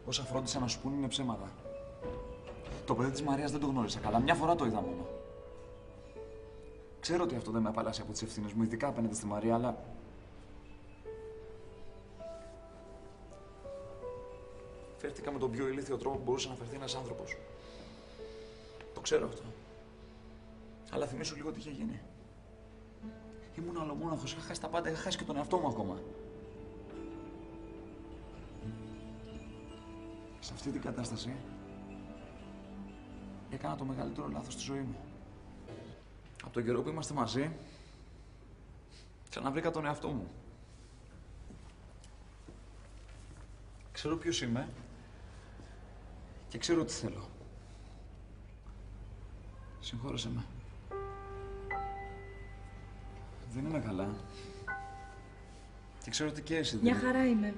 Όσα φρόντισα να σου πούν είναι ψέματα. Το παιδί της Μαρίας δεν το γνώρισα καλά. Μια φορά το είδα μόνο. Ξέρω ότι αυτό δεν με απαλλάσσει από τις ευθύνες μου, ειδικά απέναντι στη Μαρία, αλλά... Φέρθηκα με τον πιο ηλίθιο τρόπο που μπορούσε να φερθεί ένας άνθρωπος. Το ξέρω αυτό. Αλλά θυμήσου λίγο τι είχε γίνει. Ήμουν αλλομόναχος, είχα χάσει τα πάντα, είχα χάσει και τον εαυτό μου ακόμα. Σε αυτή την κατάσταση έκανα το μεγαλύτερο λάθος στη ζωή μου. Από τον καιρό που είμαστε μαζί, ξαναβρήκα τον εαυτό μου. Ξέρω ποιος είμαι και ξέρω τι θέλω. Συγχώρεσέ με. Δεν είμαι καλά. Και ξέρω ότι και εσύ δεν... Μια χαρά είμαι.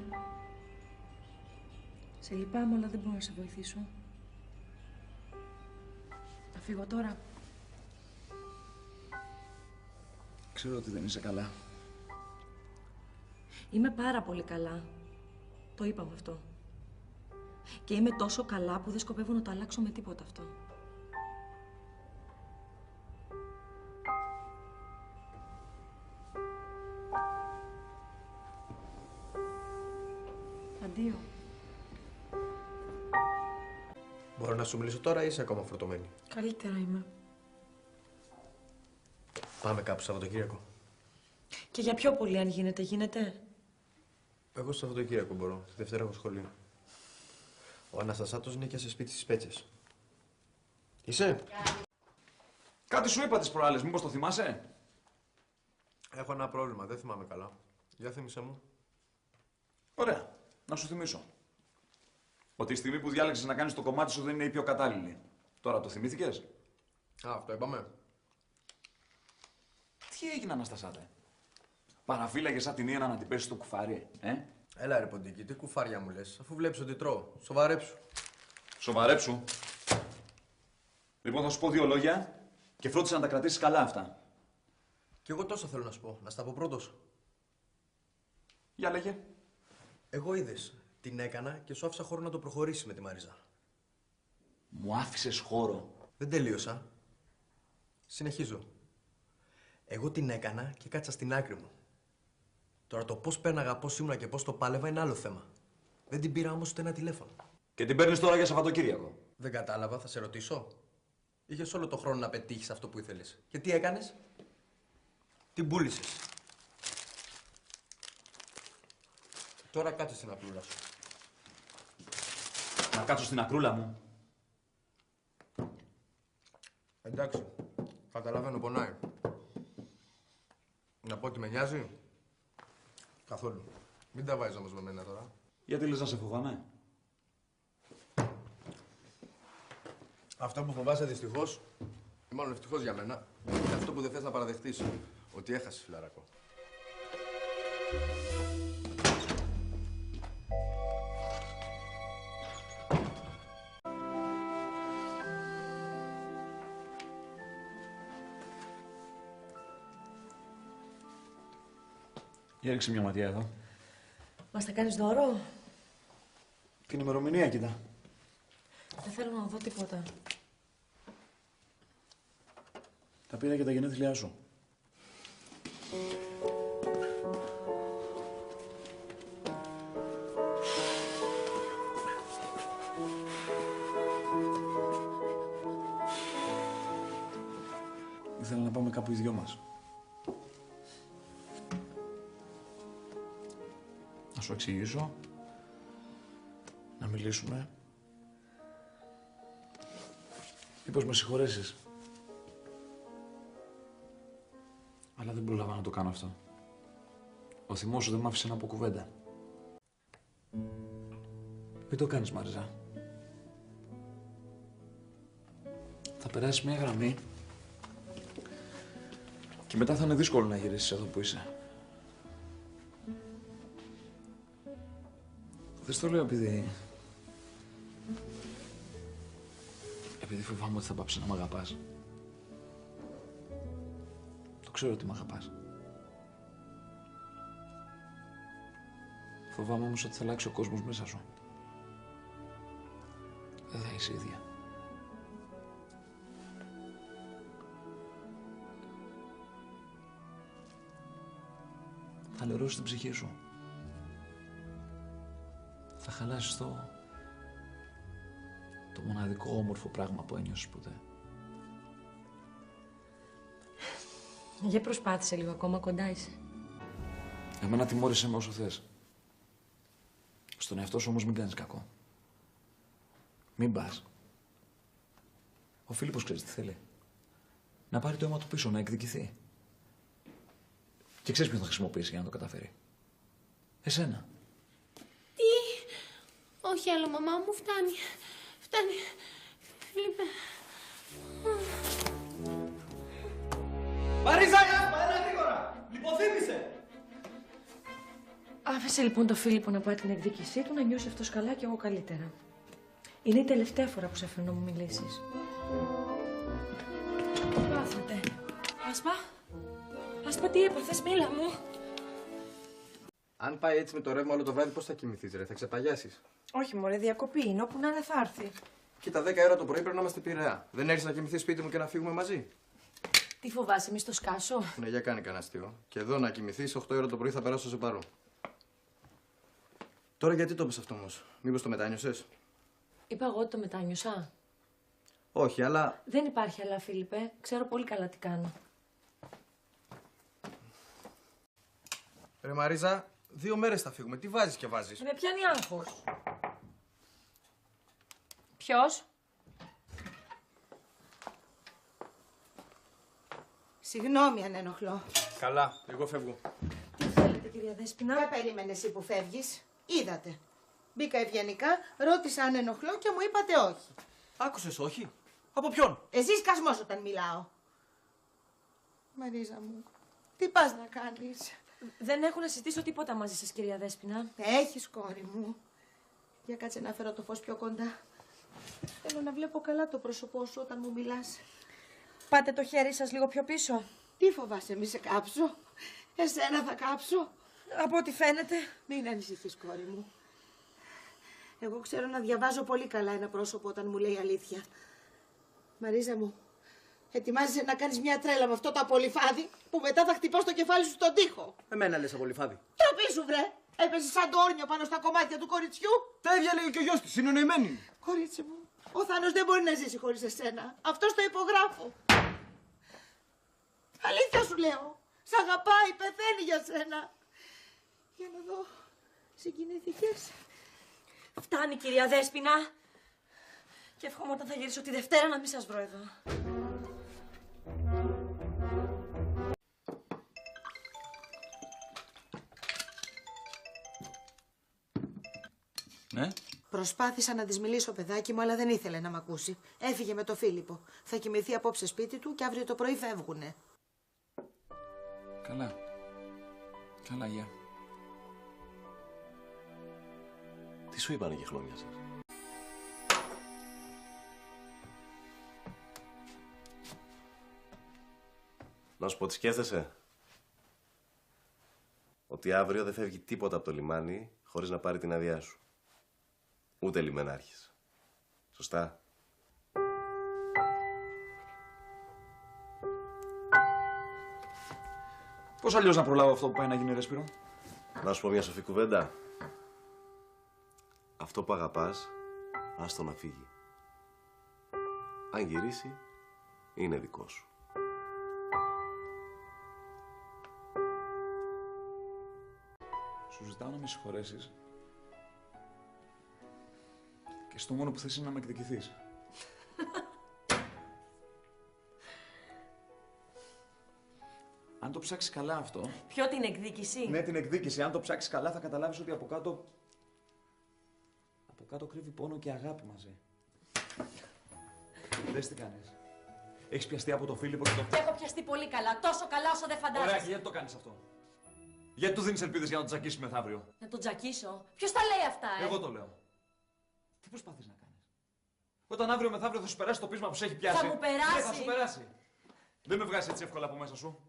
Σε λυπάμαι, αλλά δεν μπορώ να σε βοηθήσω. Θα φύγω τώρα. Ξέρω ότι δεν είσαι καλά. Είμαι πάρα πολύ καλά. Το είπαμε αυτό. Και είμαι τόσο καλά που δεν σκοπεύω να το αλλάξω με τίποτα αυτό. Αντίο. Μπορώ να σου μιλήσω τώρα ή είσαι ακόμα φορτωμένη? Καλύτερα είμαι. Πάμε κάπου Σαββατοκύριακο. Και για πιο πολύ αν γίνεται. Εγώ Σαββατοκύριακο μπορώ. Τη Δευτέρα έχω σχολείο. Ο Αναστασάτος νοίκιασε σπίτι στις Πέτσες. Είσαι? Κάτι σου είπα τις προάλλες, μήπως το θυμάσαι? Έχω ένα πρόβλημα, δεν θυμάμαι καλά. Για θύμισε μου. Ωραία, να σου θυμίσω. Ότι η στιγμή που διάλεξες να κάνεις το κομμάτι σου δεν είναι η πιο κατάλληλη. Τώρα το θυμήθηκες? Α, αυτό είπαμε. Τι έγινε, Αναστασάτε? Παραφύλαγες σαν την Ίνα να την πέσεις στο κουφάρι, Έλα ρε Ποντίκη, τι κουφάρια μου λες, αφού βλέπεις ότι τρώω. Σοβαρέψου. Σοβαρέψου. Λοιπόν, θα σου πω δύο λόγια και φρόντισε να τα κρατήσεις καλά αυτά. Κι εγώ τόσο θέλω να σου πω, να στα πω πρώτος. Για λέγε. Εγώ είδες, την έκανα και σου άφησα χώρο να το προχωρήσει με τη Μαρίζα. Μου άφησες χώρο? Δεν τελείωσα. Συνεχίζω. Εγώ την έκανα και κάτσα στην άκρη μου. Τώρα το πώς πέρναγα, πώς ήμουνα και πώς το πάλευα είναι άλλο θέμα. Δεν την πήρα όμως ούτε ένα τηλέφωνο. Και την παίρνεις τώρα για Σαββατοκύριακο? Δεν κατάλαβα, θα σε ρωτήσω. Είχες όλο το χρόνο να πετύχεις αυτό που ήθελες. Και τι έκανες? Την πούλησες. Τώρα κάτσε στην ακρούλα σου. Να κάτσω στην ακρούλα μου? Εντάξει, καταλαβαίνω, πονάει. Να πω ότι με νοιάζει? Καθόλου. Μην τα βάζεις όμως με μένα τώρα. Γιατί λες να σε φοβάμαι? Αυτό που φοβάσαι δυστυχώς, ή μάλλον ευτυχώς για μένα, είναι αυτό που δεν θες να παραδεχτείς. Ότι έχασες φιλαράκο. Για ρίξε μια ματιά εδώ. Μας θα κάνεις δώρο? Την ημερομηνία κοίτα. Δεν θέλω να δω τίποτα. Τα πήρα για τα γενέθλιά σου. Ήθελα να πάμε κάπου οι δυο μας. Να σου εξηγήσω. Να μιλήσουμε. Μήπως με συγχωρέσεις. Αλλά δεν προλάβα να το κάνω αυτό. Ο θυμός σου δεν μ' άφησε να πω κουβέντα. Μην το κάνεις, Μαριζά. Θα περάσεις μια γραμμή και μετά θα είναι δύσκολο να γυρίσεις εδώ που είσαι. Δεν στο λέω επειδή φοβάμαι ότι θα πάψεις να μ' αγαπάς. Το ξέρω ότι μ' αγαπάς. Φοβάμαι όμως ότι θα αλλάξει ο κόσμος μέσα σου. δεν θα είσαι ίδια. Θα λερώσεις την ψυχή σου. Θα χαλάσεις το μοναδικό όμορφο πράγμα που ένιωσες ποτέ. Για προσπάθησε λίγο ακόμα, κοντά είσαι. Εμένα τιμώρησέ με όσο θες. Στον εαυτό σου όμως μην κάνεις κακό. Μην πας. Ο Φίλιππος ξέρεις τι θέλει. Να πάρει το αίμα του πίσω, να εκδικηθεί. Και ξέρεις ποιον θα χρησιμοποιήσει για να το καταφέρει. Εσένα. Τι? Όχι άλλο, μαμά μου, φτάνει. Φτάνει. Φίλιππε. Μαρίζα, έλα γρήγορα! Λιποθύμησε! Άφησε λοιπόν το Φίλιππο να πάρει την εκδίκησή του, να νιώσει αυτός καλά και εγώ καλύτερα. Είναι η τελευταία φορά που σε αφήνω να μου μιλήσεις. Πάθατε. Άσπα, τι έπαθες, μίλα μου. Αν πάει έτσι με το ρεύμα όλο το βράδυ, πώς θα κοιμηθείς, ρε, θα ξεπαγιάσεις. Όχι, μωρέ, διακοπή είναι. Όπου να είναι θα έρθει. Κοίτα, 10 ώρα το πρωί πρέπει να είμαστε Πειραιά. Δεν έρθεις να κοιμηθείς σπίτι μου και να φύγουμε μαζί? Τι φοβάσαι, μη στο σκάσω. Ναι, για κάνει κανένα αστείο. Και εδώ να κοιμηθείς 8 ώρα το πρωί θα περάσω σε παρό. Τώρα γιατί το είπες αυτό όμως, μήπως το μετάνιωσες? Είπα εγώ ότι το μετάνιωσα. Όχι, αλλά. Δεν υπάρχει αλλά, Φίλιππε. Ξέρω πολύ καλά τι κάνω. Ρε Μαρίζα, 2 μέρες θα φύγουμε. Τι βάζεις και βάζεις? Με πιάνει άγχος. Ποιος? Συγγνώμη αν ενοχλώ. Καλά, εγώ φεύγω. Τι θέλετε, κυρία Δέσποινα? Δεν περίμενε εσύ που φεύγεις. Είδατε. Μπήκα ευγενικά, ρώτησα αν ενοχλώ και μου είπατε όχι. Άκουσες όχι? Από ποιον? Εσύ σκασμός όταν μιλάω. Μαρίζα μου, τι πας να κάνεις? Δεν έχω να συζητήσω τίποτα μαζί σας, κυρία Δέσποινα. Έχεις, κόρη μου. Για κάτσε να φέρω το φως πιο κοντά. Θέλω να βλέπω καλά το πρόσωπό σου όταν μου μιλάς. Πάτε το χέρι σας λίγο πιο πίσω. Τι φοβάσαι, μη σε κάψω? Εσένα θα κάψω. Από ό,τι φαίνεται. Μην ανησυχείς, κόρη μου. Εγώ ξέρω να διαβάζω πολύ καλά ένα πρόσωπο όταν μου λέει αλήθεια. Μαρίζα μου, ετοιμάζεσαι να κάνεις μια τρέλα με αυτό το απολυφάδι που μετά θα χτυπώ στο κεφάλι σου στον τοίχο. Εμένα λες απολυφάδι. Τροπή σου, βρε! Έπεσε σαν το όρνιο πάνω στα κομμάτια του κοριτσιού. Τα ίδια λέει και ο γιος της, είναι νοημένη. Κορίτσι μου, ο Θάνος δεν μπορεί να ζήσει χωρίς εσένα. Αυτό το υπογράφω. Αλήθεια σου λέω. Σ' αγαπάει, πεθαίνει για σένα. Για να δω. Συγκινήθηκες? Φτάνει, κυρία Δέσποινα. Και εύχομαι όταν θα γυρίσω τη Δευτέρα να μην σας βρω εδώ. Ναι. Προσπάθησα να της μιλήσω, παιδάκι μου, αλλά δεν ήθελε να μ' ακούσει. Έφυγε με το Φίλιππο. Θα κοιμηθεί απόψε σπίτι του και αύριο το πρωί φεύγουνε. Καλά. Καλά, γεια. Τι σου είπανε και χρόνια σας? Να σου πω τι σκέφτεσαι? Ότι αύριο δεν φεύγει τίποτα από το λιμάνι χωρίς να πάρει την άδειά σου. Ούτε λιμενάρχης. Σωστά? Πώς αλλιώς να προλάβω αυτό που πάει να γίνει, ρε Σπύρο? Να σου πω μια σοφή κουβέντα. Αυτό που αγαπάς, άστο να φύγει. Αν γυρίσει, είναι δικό σου. Σου ζητάω να με συγχωρέσεις. Και στο μόνο που θες είναι να με εκδικηθείς. Αν το ψάξεις καλά αυτό... Ποιο την εκδίκηση? Ναι, την εκδίκηση. Αν το ψάξεις καλά θα καταλάβεις ότι από κάτω... Από κάτω κρύβει πόνο και αγάπη μαζί. Δες τι κάνεις. Έχεις πιαστεί από το Φίλιππο και το... Έχω πιαστεί πολύ καλά. Τόσο καλά όσο δεν φαντάζεσαι. Ωραία, και γιατί το κάνεις αυτό? Γιατί του δίνεις ελπίδες για να τον τζακίσεις μεθαύριο? Να τον τζακίσω? Ποιος τα λέει αυτά, Εγώ το λέω. Τι προσπαθείς να κάνεις? Όταν αύριο μεθαύριο θα σου περάσει το πείσμα που σε έχει πιάσει. Θα μου περάσει. Ναι, θα σου περάσει. Δεν με βγάζεις έτσι εύκολα από μέσα σου.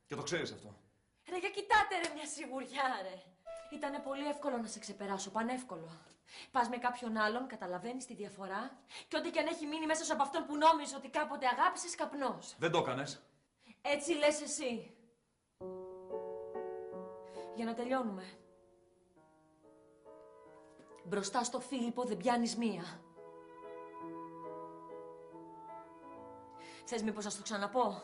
Και το ξέρεις αυτό. Ρε, για κοιτάτε ρε μια σιγουριά, ρε. Ήτανε πολύ εύκολο να σε ξεπεράσω, πανεύκολο. Πας με κάποιον άλλον, καταλαβαίνεις τη διαφορά και ό,τι και αν έχει μείνει μέσα σου από αυτόν που νόμιζε ότι κάποτε αγάπησες, καπνός. Δεν το έκανες. Έτσι λες εσύ. Για να τελειώνουμε. Μπροστά στο Φίλιππο δεν πιάνεις μία. Θες μήπως να στο ξαναπώ?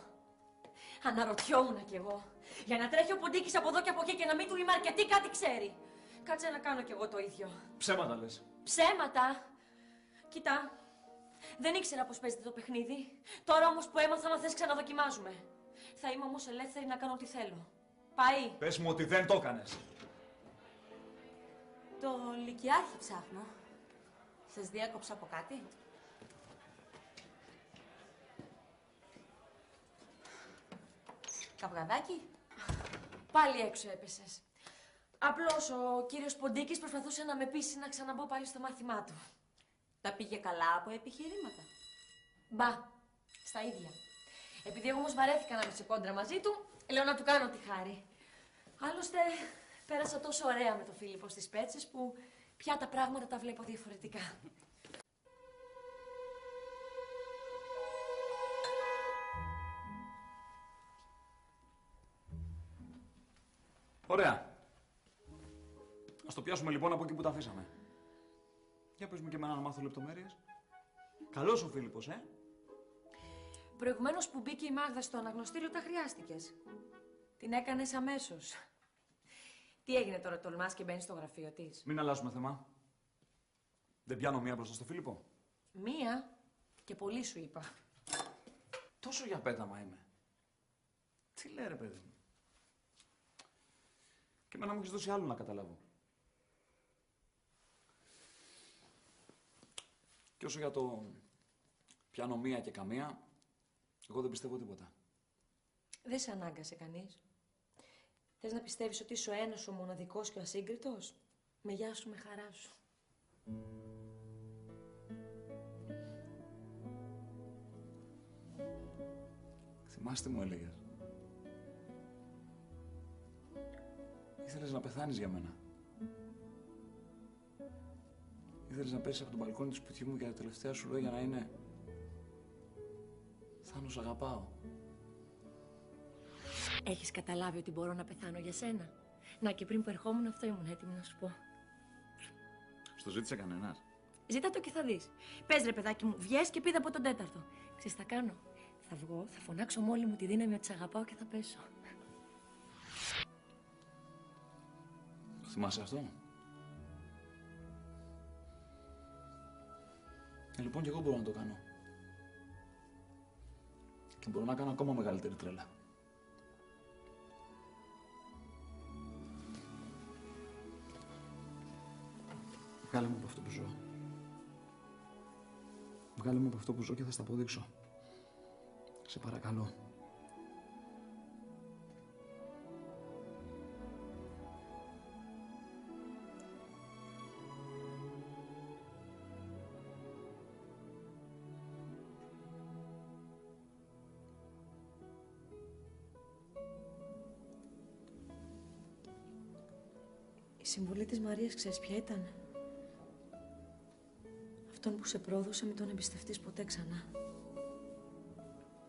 Αναρωτιόμουν κι εγώ. Για να τρέχει ο Ποντίκης από εδώ και από εκεί και να μην του είμαι αρκετή κάτι ξέρει. Κάτσε να κάνω κι εγώ το ίδιο. Ψέματα λες. Ψέματα! Κοίτα, δεν ήξερα πώς παίζεται το παιχνίδι. Τώρα όμως που έμαθα, να θες ξαναδοκιμάζουμε. Θα είμαι όμως ελεύθερη να κάνω ό,τι θέλω. Πάει. Πες μου ότι δεν το έκανες. Το Λυκειάρχη ψάχνω. Σας διάκοψα από κάτι? Καυγαδάκι? Πάλι έξω έπεσες. Απλώς ο κύριος Ποντίκης προσπαθούσε να με πείσει να ξαναμπω πάλι στο μάθημά του. Τα πήγε καλά από επιχειρήματα? Μπα, στα ίδια. Επειδή εγώ όμως βαρέθηκα να είμαι σε κόντρα μαζί του, λέω να του κάνω τη χάρη. Άλλωστε, πέρασα τόσο ωραία με τον Φίλιππο στις Πέτσες που πια τα πράγματα τα βλέπω διαφορετικά. Ωραία. Ας το πιάσουμε λοιπόν από εκεί που τα αφήσαμε. Για πες μου και εμένα να μάθω λεπτομέρειες. Καλός ο Φίλιππος, Προηγουμένως που μπήκε η Μάγδα στο αναγνωστήριο, τα χρειάστηκες. Την έκανες αμέσως. Τι έγινε τώρα, τολμάς και μπαίνεις στο γραφείο της? Μην αλλάζουμε θέμα. Δεν πιάνω μία μπροστά στο Φίλιππο. Μία και πολύ σου είπα. Τόσο για πέταμα είμαι. Τι λέει ρε παιδί μου. Και εμένα μου έχεις δώσει άλλο να καταλάβω. Και όσο για το πιάνω μία και καμία, εγώ δεν πιστεύω τίποτα. Δεν σε ανάγκασε κανείς. Θες να πιστεύεις ότι είσαι ο ένας, ο μοναδικός και ο ασύγκριτος? Με γεια σου, με χαρά σου. Θυμάστε μου έλεγες. Ήθελες να πεθάνεις για μένα. Ήθελες να πέσεις από τον μπαλκόνι του σπιτιού μου και τα τελευταία σου λόγια να είναι «Θάνος, αγαπάω». Έχεις καταλάβει ότι μπορώ να πεθάνω για σένα? Να, και πριν που ερχόμουν αυτό ήμουν έτοιμη να σου πω. Στο ζήτησε κανένας? Ζήτα το και θα δεις. Πες ρε παιδάκι μου, βγες και πήδα από τον τέταρτο. Ξέρεις τι θα κάνω? Θα βγω, θα φωνάξω με όλη μου τη δύναμη ότι σ' αγαπάω και θα πέσω. Το θυμάσαι αυτό? Λοιπόν, και εγώ μπορώ να το κάνω. Και μπορώ να κάνω ακόμα μεγαλύτερη τρέλα. Βγάλε μου από αυτό που ζω. Βγάλε μου από αυτό που ζω και θα στα αποδείξω. Σε παρακαλώ. Η συμβουλή της Μαρίας ξέρεις ποια ήταν? Αυτόν που σε πρόδωσε μην τον εμπιστευτείς ποτέ ξανά.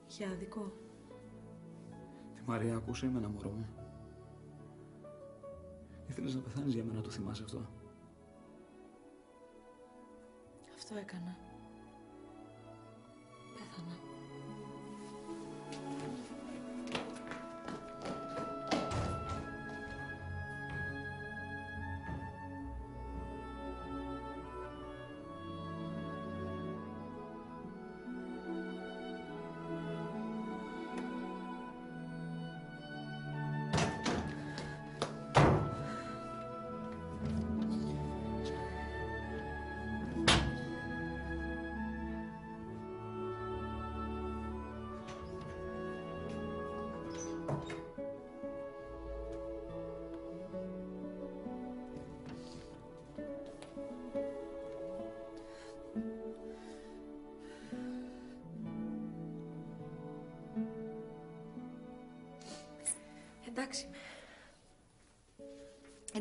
Είχε άδικο. Τη Μαρία ακούσε εμένα, μωρό μου. Ήθελες να πεθάνεις για μένα, το θυμάσαι αυτό? Αυτό έκανα. Πέθανα.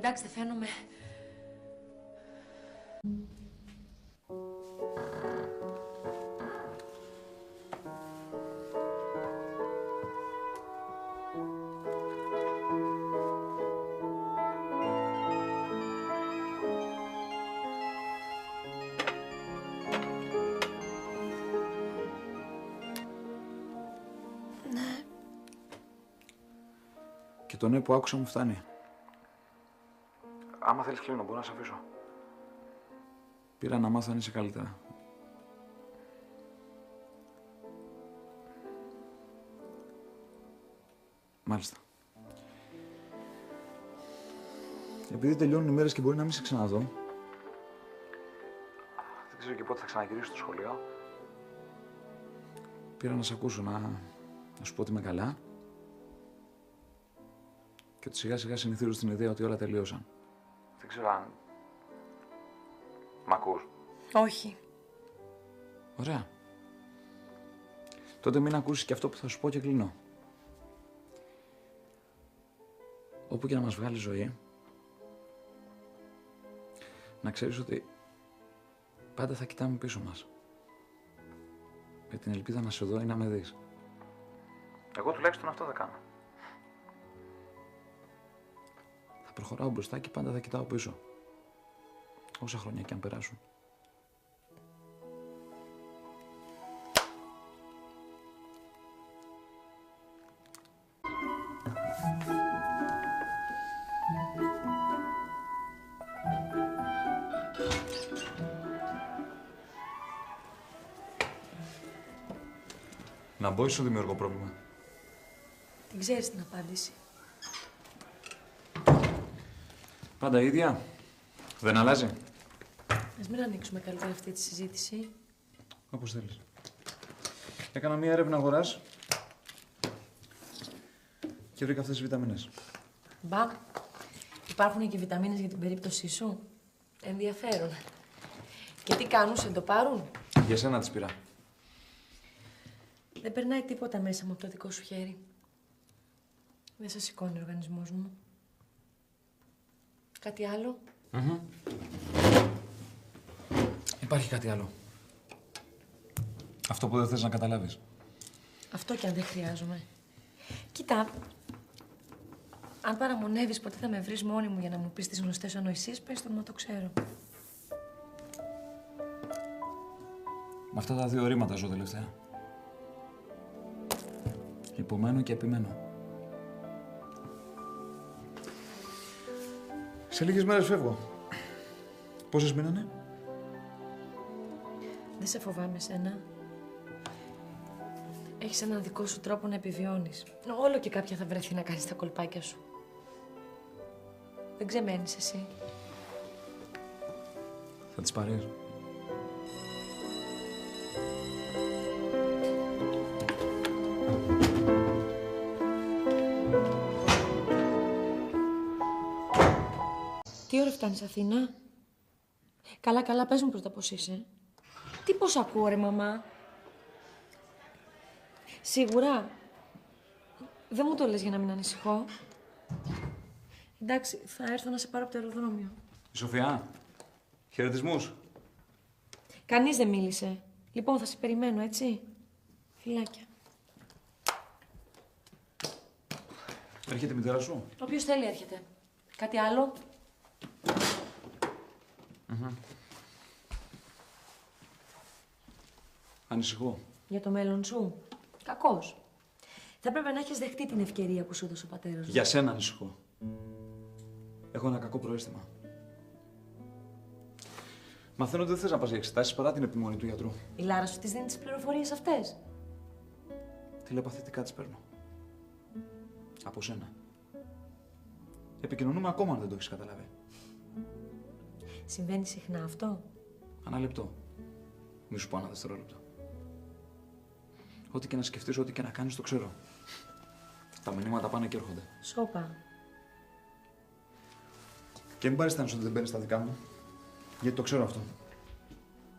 Εντάξει, δεν φαίνομαι. Και το ναι που άκουσα μου φτάνει. Άμα θέλεις κλείνω, μπορώ να σε αφήσω. Πήρα να μάθω αν είσαι καλύτερα. Μάλιστα. Επειδή τελειώνουν οι μέρες και μπορεί να μην σε ξαναδώ, δεν ξέρω και πότε θα ξαναγυρίσω στο σχολείο, πήρα να σε ακούσω, να σου πω ότι είμαι καλά και ότι σιγά σιγά συνηθίζω στην ιδέα ότι όλα τελείωσαν. Δεν ξέρω αν μ' ακούς. Όχι. Ωραία. Τότε μην ακούσεις και αυτό που θα σου πω και κλείνω. Όπου και να μας βγάλει η ζωή, να ξέρεις ότι πάντα θα κοιτάμε πίσω μας. Με την ελπίδα να σε δω ή να με δεις. Εγώ τουλάχιστον αυτό θα κάνω. Θα προχωράω μπροστά και πάντα θα κοιτάω πίσω. Όσα χρόνια και αν περάσουν. Να μπω ή σου δημιουργώ πρόβλημα? Την ξέρεις την απάντηση. Πάντα ίδια. Δεν αλλάζει. Ας μην ανοίξουμε καλύτερα αυτή τη συζήτηση. Όπως θέλεις. Έκανα μία έρευνα αγοράς και βρήκα αυτές τις βιταμίνες. Μπα, υπάρχουν και βιταμίνες για την περίπτωσή σου. Ενδιαφέρον. Και τι κάνουν, σε το πάρουν? Για σένα τις πήρα. Δεν περνάει τίποτα μέσα μου από το δικό σου χέρι. Δεν σας σηκώνει ο οργανισμός μου. Κάτι άλλο? Υπάρχει κάτι άλλο. Αυτό που δεν θες να καταλάβεις. Αυτό κι αν δεν χρειάζομαι. Κοίτα, αν παραμονεύεις ποτέ θα με βρεις μόνη μου για να μου πεις τις γνωστές ανοησίες, πες το να το ξέρω. Με αυτά τα δύο ρήματα ζω τελευταία. Υπομένω και επιμένω. Σε λίγες μέρες φεύγω. Πόσες μείνανε? Δεν σε φοβάμαι σένα. Έχεις έναν δικό σου τρόπο να επιβιώνεις. Όλο και κάποια θα βρεθεί να κάνεις τα κολπάκια σου. Δεν ξεμένεις εσύ. Θα τις πάρεις? Τι ώρα φτάνεις Αθήνα? Καλά, καλά, πες μου πρώτα πώς είσαι. Τι πώς ακούω ρε μαμά? Σίγουρα? Δεν μου το λες για να μην ανησυχώ. Εντάξει, θα έρθω να σε πάρω από το αεροδρόμιο. Η Σοφιά, χαιρετισμούς. Κανείς δεν μίλησε. Λοιπόν, θα σε περιμένω, έτσι. Φιλάκια. Έρχεται η μητέρα σου? Όποιος θέλει έρχεται. Κάτι άλλο? Ανησυχώ. Για το μέλλον σου. Κακός. Θα έπρεπε να έχεις δεχτεί την ευκαιρία που σου έδωσε ο πατέρας σου. Για σένα ανησυχώ. Έχω ένα κακό προαίσθημα. Μαθαίνω ότι δεν θες να πας για εξετάσεις παρά την επιμονή του γιατρού. Η Λάρα σου της δίνει τις πληροφορίες αυτές. Τηλεπαθητικά τις παίρνω. Από σένα. Επικοινωνούμε ακόμα αν δεν το έχεις καταλάβει. Συμβαίνει συχνά αυτό? Ένα λεπτό. Μη σου πω ένα δευτερόλεπτο. Ό,τι και να σκεφτείς, ό,τι και να κάνεις, το ξέρω. Τα μηνύματα πάνε και έρχονται. Σώπα. Και μην παριστάνεις ότι δεν μπαίνεις στα δικά μου. Γιατί το ξέρω αυτό.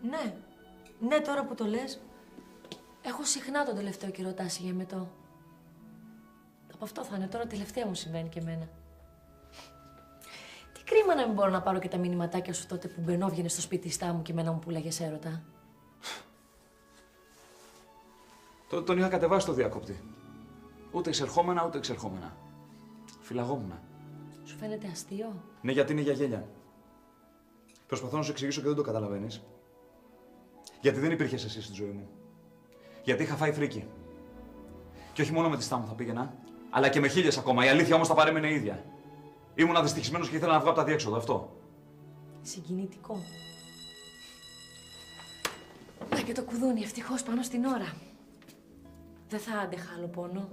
Ναι. Ναι, τώρα που το λες, έχω συχνά τον τελευταίο καιρό τάση για εμετό. Από αυτό θα είναι. Τώρα τελευταία μου συμβαίνει και εμένα. Τι Και κρίμα να μην μπορώ να πάρω και τα μηνυματάκια σου τότε που μπαινόβγαινε στο σπίτι στά μου και εμένα μου πουλάγες έρωτα. Τον είχα κατεβάσει το διακόπτη. Ούτε εξερχόμενα, ούτε εξερχόμενα. Φυλαγόμουν. Σου φαίνεται αστείο? Ναι, γιατί είναι για γέλια. Προσπαθώ να σου εξηγήσω και δεν το καταλαβαίνεις. Γιατί δεν υπήρχες εσύ στη ζωή μου. Γιατί είχα φάει φρίκι. Και όχι μόνο με τη στά μου θα πήγαινα, αλλά και με 1000 ακόμα. Η αλήθεια όμως θα παρέμενε ίδια. Ήμουν δυστυχισμένος και ήθελα να βγω από τα διέξοδο, αυτό. Συγκινητικό. Να και το κουδούνι, ευτυχώς πάνω στην ώρα. Δεν θα άντεχα άλλο πόνο.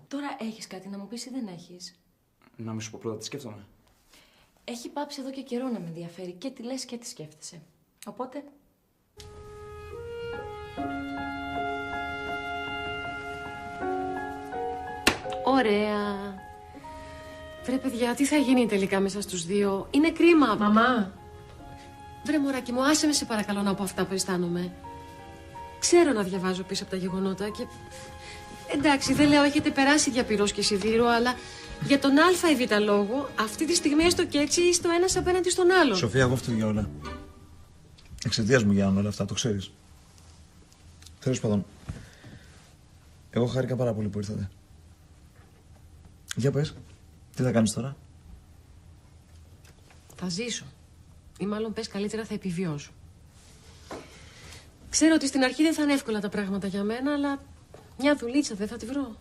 Τώρα έχεις κάτι να μου πεις ή δεν έχεις? Να μην σου πω πρώτα τι σκέφτομαι. Έχει πάψει εδώ και καιρό να με ενδιαφέρει και τι λες και τι σκέφτεσαι. Οπότε... Ωραία. Βρε παιδιά, τι θα γίνει τελικά μέσα στους δύο? Είναι κρίμα. Μαμά! Βρε μωράκι μου, άσε με σε παρακαλώ να πω αυτά που αισθάνομαι. Ξέρω να διαβάζω πίσω από τα γεγονότα και... Εντάξει, δεν λέω έχετε περάσει διαπυρός και σιδήρο, αλλά για τον α ή β λόγο, αυτή τη στιγμή έστω και έτσι είστε ο ένας απέναντι στον άλλον. Σοφία, εγώ φταίω για όλα. Εξαιτίας μου γίνανε όλα αυτά, το ξέρεις. Τέλος πάντων, εγώ χάρηκα πάρα πολύ που ήρθατε. Για πες, τι θα κάνεις τώρα? Θα ζήσω. Ή μάλλον πες καλύτερα θα επιβιώσω. Ξέρω ότι στην αρχή δεν θα είναι εύκολα τα πράγματα για μένα, αλλά μια δουλίτσα δεν θα τη βρω.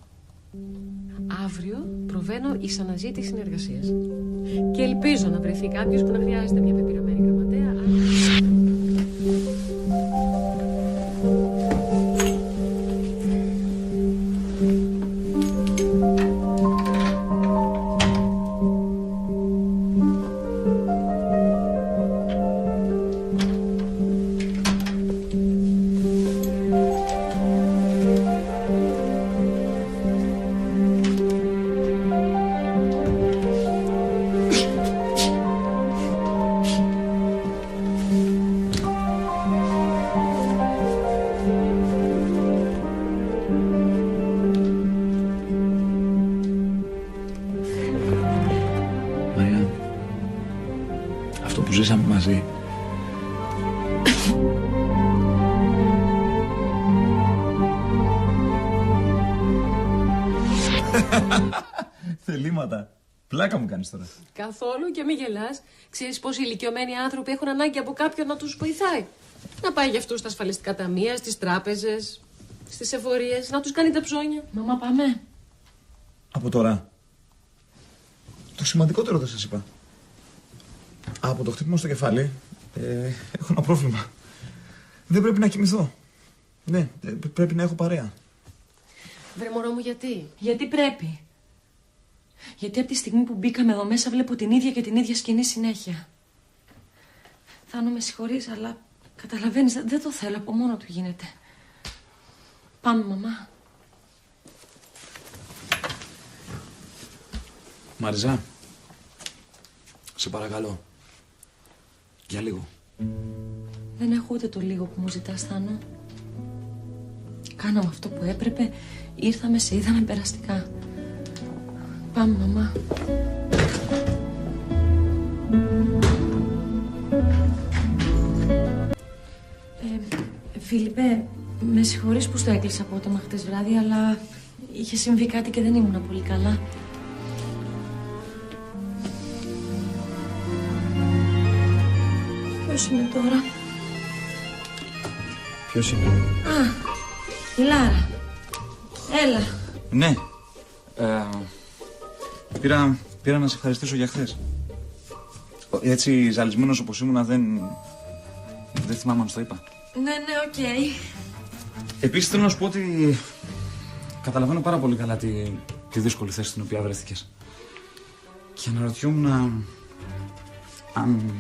Αύριο προβαίνω εις αναζήτηση συνεργασίας. Και ελπίζω να βρεθεί κάποιος που να χρειάζεται μια πεπειραμένη γραμματέα. Που ζήσαμε μαζί. Θελήματα. Πλάκα μου κάνεις τώρα. Καθόλου και μη γελάς. Ξέρεις πως οι ηλικιωμένοι άνθρωποι έχουν ανάγκη από κάποιον να τους βοηθάει. Να πάει για αυτούς στα ασφαλιστικά ταμεία, στις τράπεζες, στις εφορίες, να τους κάνει τα ψώνια. Μαμά, πάμε. Από τώρα. Το σημαντικότερο δεν σας είπα. Από το χτύπημα στο κεφάλι έχω ένα πρόβλημα. Δεν πρέπει να κοιμηθώ. Ναι, πρέπει να έχω παρέα. Βρε μωρό μου, γιατί? Γιατί πρέπει. Γιατί από τη στιγμή που μπήκαμε εδώ μέσα βλέπω την ίδια και την ίδια σκηνή συνέχεια. Θάνο, με συγχωρείς, αλλά καταλαβαίνεις, δεν το θέλω, από μόνο του γίνεται. Πάμε, μαμά. Μαριζά, σε παρακαλώ. Για λίγο. Δεν έχω ούτε το λίγο που μου ζητάς, Θάνο. Κάναμε αυτό που έπρεπε, ήρθαμε, σε είδαμε περαστικά. Πάμε, μαμά. Φίλιππε, με συγχωρείς που στο έκλεισα απότομα χτες βράδυ, αλλά είχε συμβεί κάτι και δεν ήμουν πολύ καλά. Ποιος είναι τώρα? Ποιος είναι? Α, η Λάρα. Έλα. Ναι. Πήρα να σε ευχαριστήσω για χθες. Έτσι ζαλισμένος όπως ήμουνα δεν θυμάμαι αν σου το είπα. Ναι, οκ. Επίσης θέλω να σου πω ότι καταλαβαίνω πάρα πολύ καλά τη δύσκολη θέση στην οποία βρέθηκες. Και αναρωτιόμουν αν...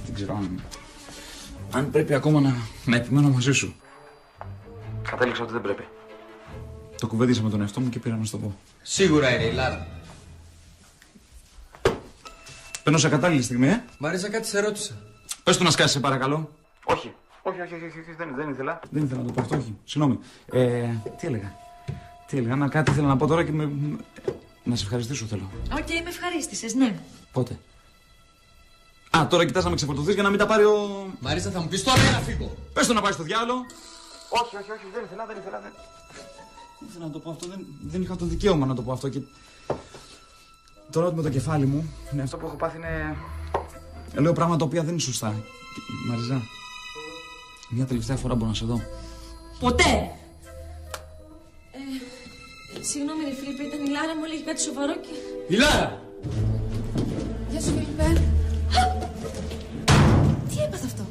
δεν ξέρω αν πρέπει ακόμα να επιμένω μαζί σου. Κατέληξα ότι δεν πρέπει. Το κουβέντισα με τον εαυτό μου και πήρα να σου το πω. Σίγουρα είναι η Λάρα. Παίρνω σε κατάλληλη στιγμή, Μαρίζα, κάτι σε ρώτησα. Πες του να σκάσεις, σε παρακαλώ. Όχι. Όχι, δεν ήθελα. Δεν ήθελα να το πω αυτό, όχι. Συγγνώμη. Τι έλεγα, να κάτι ήθελα να πω τώρα και να σε ευχαριστήσω θέλω. Οκ, με ευχαρίστησες, ναι. Πότε? Α, τώρα κοιτάς να με ξεφορτωθείς για να μην τα πάρει ο... Μαρίσα, θα μου πεις τώρα για να φύγω. Πες το να πάει στο διάλογο. Όχι, δεν ήθελα. Δεν ήθελα να το πω αυτό, δεν είχα το δικαίωμα να το πω αυτό και... Τώρα με το κεφάλι μου, ναι, αυτό που έχω πάθει είναι... Λέω πράγματα τα οποία δεν είναι σωστά. Μαριζά, μια τελευταία φορά μπορώ να σε δω. Ποτέ! Συγγνώμη ρε Φίλιππε, ήταν η Λάρα, μου έλεγε κάτι σοβαρό και... Η Λάρα! Γεια σου, Φίλιππε. Τι έπαθε αυτό?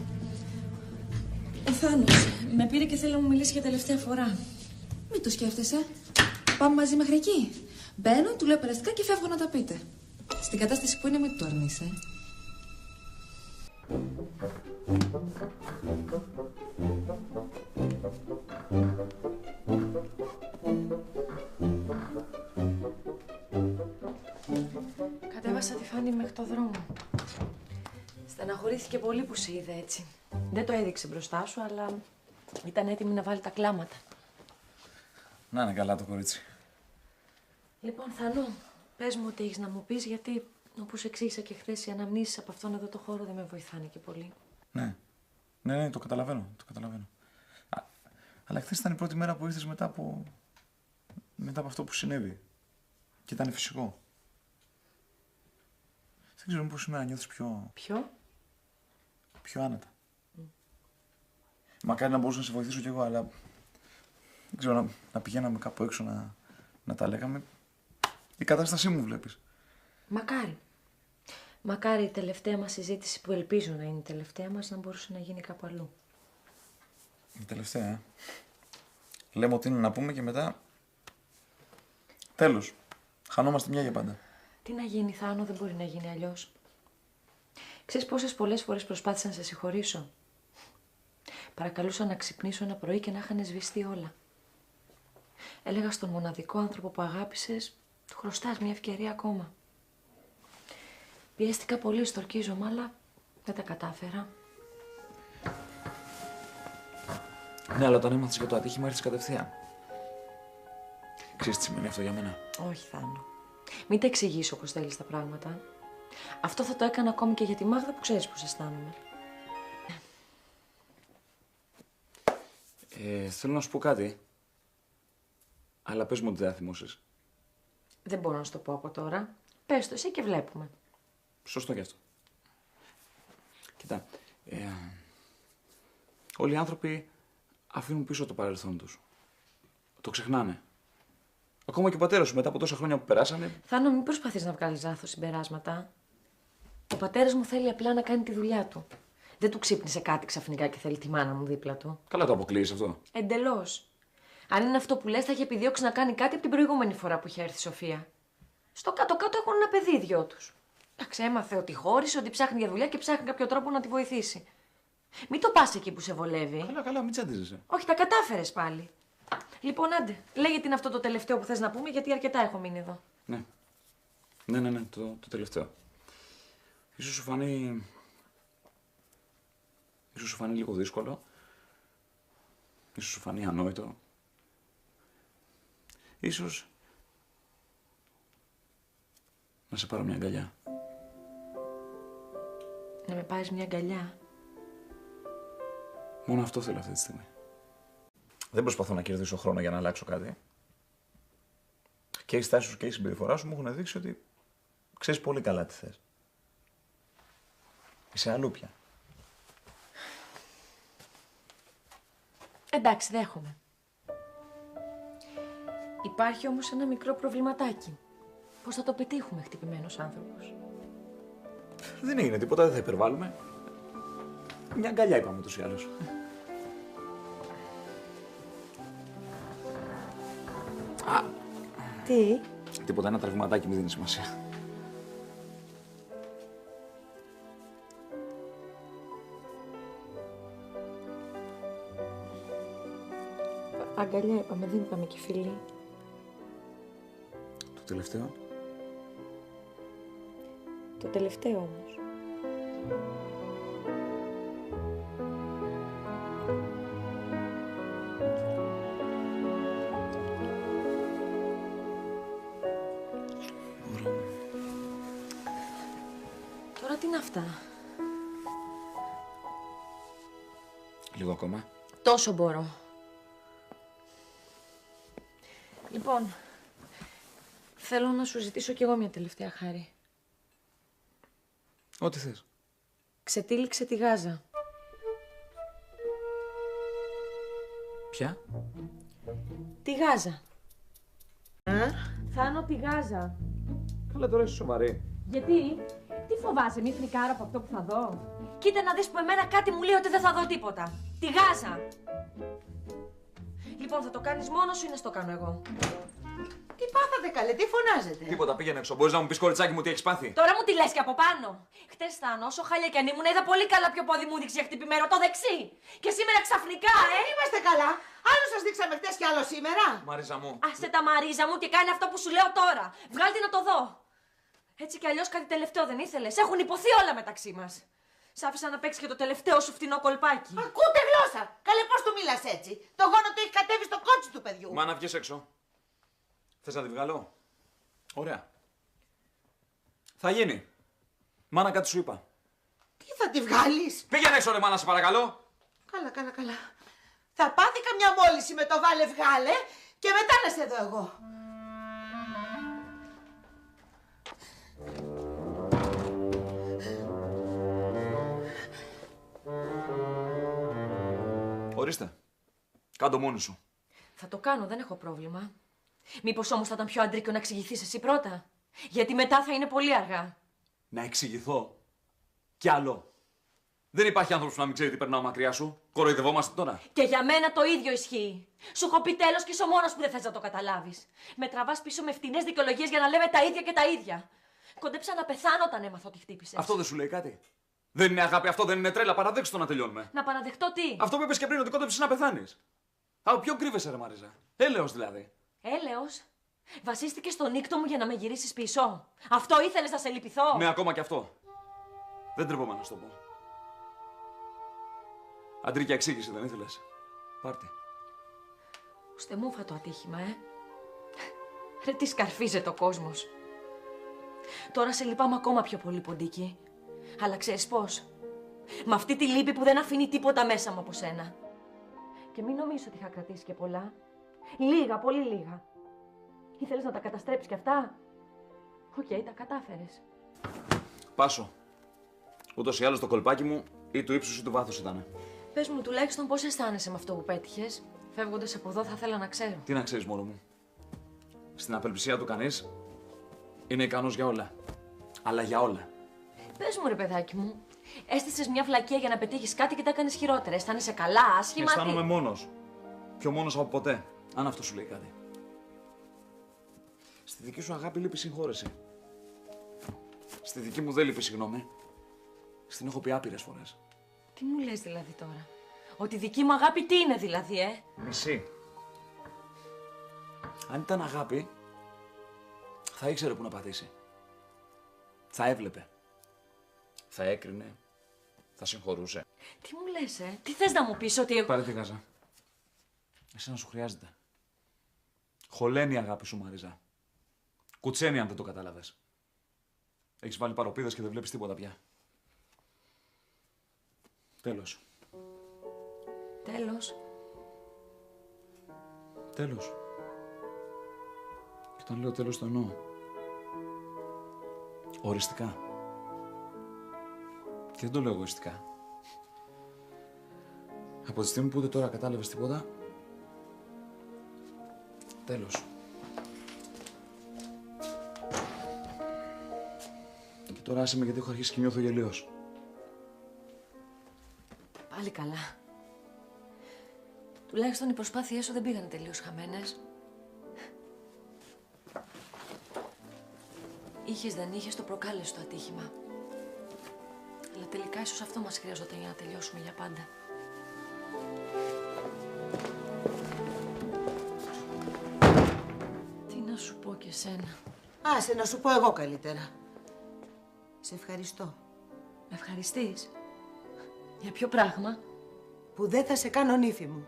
Ο Θάνος με πήρε και θέλει να μου μιλήσει για τελευταία φορά. Μην το σκέφτεσαι. Πάμε μαζί μέχρι εκεί. Μπαίνω, του λέω περαστικά και φεύγω να τα πείτε. Στην κατάσταση που είναι, μην το αρνείσαι. Κατέβασα τη Φάνη μέχρι το δρόμο. Στεναχωρήθηκε πολύ που σε είδε έτσι. Δεν το έδειξε μπροστά σου, αλλά ήταν έτοιμη να βάλει τα κλάματα. Να είναι καλά το κορίτσι. Λοιπόν, Θανό, πες μου ό,τι έχεις να μου πεις, γιατί όπως εξήγησα και χθες, οι αναμνήσεις από αυτόν εδώ το χώρο δεν με βοηθάνε και πολύ. Ναι, το καταλαβαίνω. Αλλά χθες ήταν η πρώτη μέρα που ήρθες μετά από αυτό που συνέβη. Και ήταν φυσικό. Δεν ξέρω μήπως σήμερα νιώθεις πιο άνετα. Μακάρι να μπορούσα να σε βοηθήσω κι εγώ, αλλά δεν ξέρω, να πηγαίναμε κάπου έξω να τα λέγαμε. Η κατάστασή μου βλέπεις. Μακάρι. Μακάρι η τελευταία μας συζήτηση, που ελπίζω να είναι η τελευταία μας, να μπορούσε να γίνει κάπου αλλού. Η τελευταία, Λέμε ότι είναι να πούμε και μετά... Τέλος. Χανόμαστε μια για πάντα. Τι να γίνει, Θάνο, δεν μπορεί να γίνει αλλιώς. Ξέρεις πόσες πολλές φορές προσπάθησα να σε συγχωρήσω. Παρακαλούσα να ξυπνήσω ένα πρωί και να είχαν σβηστεί όλα. Έλεγα στον μοναδικό άνθρωπο που αγάπησες, του χρωστάς μια ευκαιρία ακόμα. Πιέστηκα πολύ, στορκίζομαι, αλλά δεν τα κατάφερα. Ναι, αλλά όταν έμαθες για το ατύχημα ήρθες κατευθείαν. Ξέρεις τι σημαίνει αυτό για μένα? Όχι, Θάνο. Μην τα εξηγήσω όπως θέλεις τα πράγματα. Αυτό θα το έκανα ακόμη και για τη Μάγδα που ξέρεις πώς αισθάνομαι. Θέλω να σου πω κάτι. Αλλά πες μου ότι δεν θα θυμώσες. Δεν μπορώ να σου το πω από τώρα. Πες το εσύ και βλέπουμε. Σωστό κι αυτό. Κοίτα, όλοι οι άνθρωποι αφήνουν πίσω το παρελθόν τους. Το ξεχνάνε. Ακόμα και ο πατέρας σου μετά από τόσα χρόνια που περάσανε. Θάνο, μην προσπαθείς να βγάλεις λάθος συμπεράσματα. Ο πατέρας μου θέλει απλά να κάνει τη δουλειά του. Δεν του ξύπνησε κάτι ξαφνικά και θέλει τη μάνα μου δίπλα του. Καλά το αποκλείεις αυτό. Εντελώς. Αν είναι αυτό που λες, θα είχε επιδιώξει να κάνει κάτι από την προηγούμενη φορά που είχε έρθει η Σοφία. Στο κάτω-κάτω έχουν ένα παιδί οι δυο τους. Εντάξει, έμαθε ότι χώρισε, ότι ψάχνει για δουλειά και ψάχνει κάποιο τρόπο να τη βοηθήσει. Μην το πας εκεί που σε βολεύει. Καλά, μην τσαντίζεσαι. Όχι, τα κατάφερες πάλι. Λοιπόν, άντε, λέγε τι είναι αυτό το τελευταίο που θες να πούμε, γιατί αρκετά έχω μείνει εδώ. Ναι, το τελευταίο. Ίσως σου φανεί λίγο δύσκολο. Ίσως σου φανεί ανόητο. Ίσως να σε πάρω μια αγκαλιά. Να με πάρεις μια αγκαλιά? Μόνο αυτό θέλω αυτή τη στιγμή. Δεν προσπαθώ να κερδίσω χρόνο για να αλλάξω κάτι. Και η στάση σου και η συμπεριφορά σου μου έχουν δείξει ότι ξέρεις πολύ καλά τι θες. Είσαι αλλού πια. Εντάξει, δέχομαι. Υπάρχει όμως ένα μικρό προβληματάκι. Πώς θα το πετύχουμε χτυπημένος άνθρωπος? Δεν έγινε τίποτα, δεν θα υπερβάλλουμε. Μια αγκαλιά είπαμε ούτως ή άλλως. Τι? Τίποτα, ένα τραυματάκι μην δίνει σημασία. Αγκαλιά είπαμε, δεν είπαμε και φιλί. Το τελευταίο. Το τελευταίο όμως. Τώρα τι είναι αυτά. Λίγο ακόμα. Τόσο μπορώ. Λοιπόν, θέλω να σου ζητήσω κι εγώ μια τελευταία χάρη. Ό,τι θες. Ξετύλιξε τη Γάζα. Ποια? Τη Γάζα. Θάνο, τη Γάζα. Καλά, τώρα είσαι σοβαρή. Γιατί? Τι φοβάσαι, μη φρικάρω από αυτό που θα δω. Κοίτα να δεις που εμένα κάτι μου λέει ότι δεν θα δω τίποτα. Τη Γάζα. Λοιπόν, θα το κάνεις μόνος σου ή να στο κάνω εγώ? Τι πάθατε καλέ, τι φωνάζετε? Τίποτα, πήγαινε έξω. Μπορείς να μου πεις, κοριτσάκι μου, τι έχεις πάθει? Τώρα μου τη λες και από πάνω. Χτες Θάνο, όσο χάλια κι αν ήμουν, είδα πολύ καλά ποιο πόδι μου δείξει για χτυπημένο, το δεξί. Και σήμερα ξαφνικά, Δεν είμαστε καλά. Άλλο σας δείξαμε χτες κι άλλο σήμερα. Μαρίζα μου. Άσε τα Μαρίζα μου και κάνει αυτό που σου λέω τώρα. Βγάλτε να το δω. Έτσι κι αλλιώς κάτι τελευταίο δεν ήθελες. Έχουν υποθεί όλα μεταξύ μας. Σ' άφησα να παίξει και το τελευταίο σου φτηνό κολπάκι. Ακούτε γλώσσα. Καλέ, πώς του μιλάς έτσι? Το γόνο του έχει κατέβει στο κότσι του παιδιού. Μα να βγεις έξω. Θες να τη βγάλω? Ωραία. Θα γίνει. Μάνα, κάτι σου είπα. Τι θα τη βγάλεις? Πήγαινε έξω, ρε μάνα, σε παρακαλώ. Καλά. Θα πάθει καμιά μόλυση με το βάλε βγάλε και μετά να σε δω εγώ. Ορίστε. Κάντο μόνη σου. Θα το κάνω, δεν έχω πρόβλημα. Μήπως όμως θα ήταν πιο αντρίκιο να εξηγηθείς εσύ πρώτα? Γιατί μετά θα είναι πολύ αργά. Να εξηγηθώ. Κι άλλο. Δεν υπάρχει άνθρωπος που να μην ξέρει τι περνάω μακριά σου. Κοροϊδευόμαστε τώρα. Και για μένα το ίδιο ισχύει. Σου έχω πει τέλος και είσαι ο μόνος που δεν θες να το καταλάβεις. Με τραβάς πίσω με φτηνές δικαιολογίες για να λέμε τα ίδια και τα ίδια. Κοντέψα να πεθάνω όταν έμαθα ότι χτύπησες. Αυτό δεν σου λέει κάτι? Δεν είναι αγάπη, αυτό δεν είναι τρέλα. Παραδέξου το να τελειώνουμε. Να παραδεχτώ τι? Αυτό που είπες και πριν, ότι κόντεψες να πεθάνεις. Από ποιο κρύβεσαι, ρε Μαρίζα? Έλεος δηλαδή. Έλεος. Βασίστηκες στον νύκτο μου για να με γυρίσεις πίσω. Αυτό ήθελες να σε λυπηθώ? Ναι, ακόμα κι αυτό. Δεν τρεπόμαι να σου το πω. Αντρίκια, εξήγηση δεν ήθελες? Πάρτε. Ουστε μούφα το ατύχημα, Ρε τι σκαρφίζεται ο κόσμος. Τώρα σε λυπάμαι ακόμα πιο πολύ, Ποντίκη. Αλλά ξέρεις πώς? Με αυτή τη λύπη που δεν αφήνει τίποτα μέσα μου από σένα. Και μην νομίζεις ότι είχα κρατήσει και πολλά. Λίγα, πολύ λίγα. Ήθελες να τα καταστρέψεις κι αυτά? Οκ, τα κατάφερες. Πάσο. Ούτως ή άλλως το κολπάκι μου ή του ύψους ή του βάθους ήταν. Πες μου τουλάχιστον πώς αισθάνεσαι με αυτό που πέτυχες. Φεύγοντας από εδώ θα ήθελα να ξέρω. Τι να ξέρεις, μωρό μου. Στην απελπισία του κανείς είναι ικανός για όλα. Αλλά για όλα. Πες μου, ρε παιδάκι μου, έστησες μια φλακία για να πετύχεις κάτι και τα έκανες χειρότερα. Αισθάνεσαι καλά, άσχημα? Αισθάνομαι μόνος. Πιο μόνος από ποτέ. Αν αυτό σου λέει κάτι. Στη δική σου αγάπη λείπει συγχώρεση. Στη δική μου δεν λείπει συγγνώμη. Στην έχω πει άπειρες φορές. Τι μου λες δηλαδή τώρα? Ότι δική μου αγάπη τι είναι δηλαδή, Μισή. Αν ήταν αγάπη, θα ήξερε που να πατήσει. Θα έβλεπε. Θα έκρινε. Θα συγχωρούσε. Τι μου λες, Τι θες να μου πεις ότι εγώ... Πάρε τη Γάζα. Εσένα σου χρειάζεται. Χωλαίνει η αγάπη σου, Μαρίζα. Κουτσένει αν δεν το κατάλαβες. Έχεις βάλει παροπίδες και δεν βλέπεις τίποτα πια. Τέλος. Τέλος. Τέλος. Και όταν λέω τέλος το εννοώ. Οριστικά. Και δεν το λέω εγωιστικά. Από τη στιγμή που ούτε τώρα κατάλαβες τίποτα, τέλος. Και τώρα άσε με γιατί έχω αρχίσει και νιώθω γελίος. Πάλι καλά. Τουλάχιστον οι προσπάθειές σου δεν πήγαν τελείως χαμένες. Είχες δεν είχες, το προκάλεσε το ατύχημα. Αλλά τελικά ίσως αυτό μας χρειαζόταν για να τελειώσουμε για πάντα. Τι να σου πω κι εσένα. Άσε να σου πω εγώ καλύτερα. Σε ευχαριστώ. Με ευχαριστείς. Για ποιο πράγμα? Που δεν θα σε κάνω νύφη μου.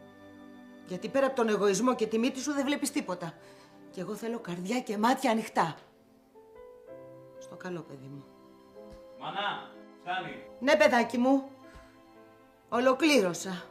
Γιατί πέρα από τον εγωισμό και τη μύτη σου δεν βλέπεις τίποτα. Και εγώ θέλω καρδιά και μάτια ανοιχτά. Στο καλό, παιδί μου. Μανά! Κάνει. Ναι, παιδάκι μου. Ολοκλήρωσα.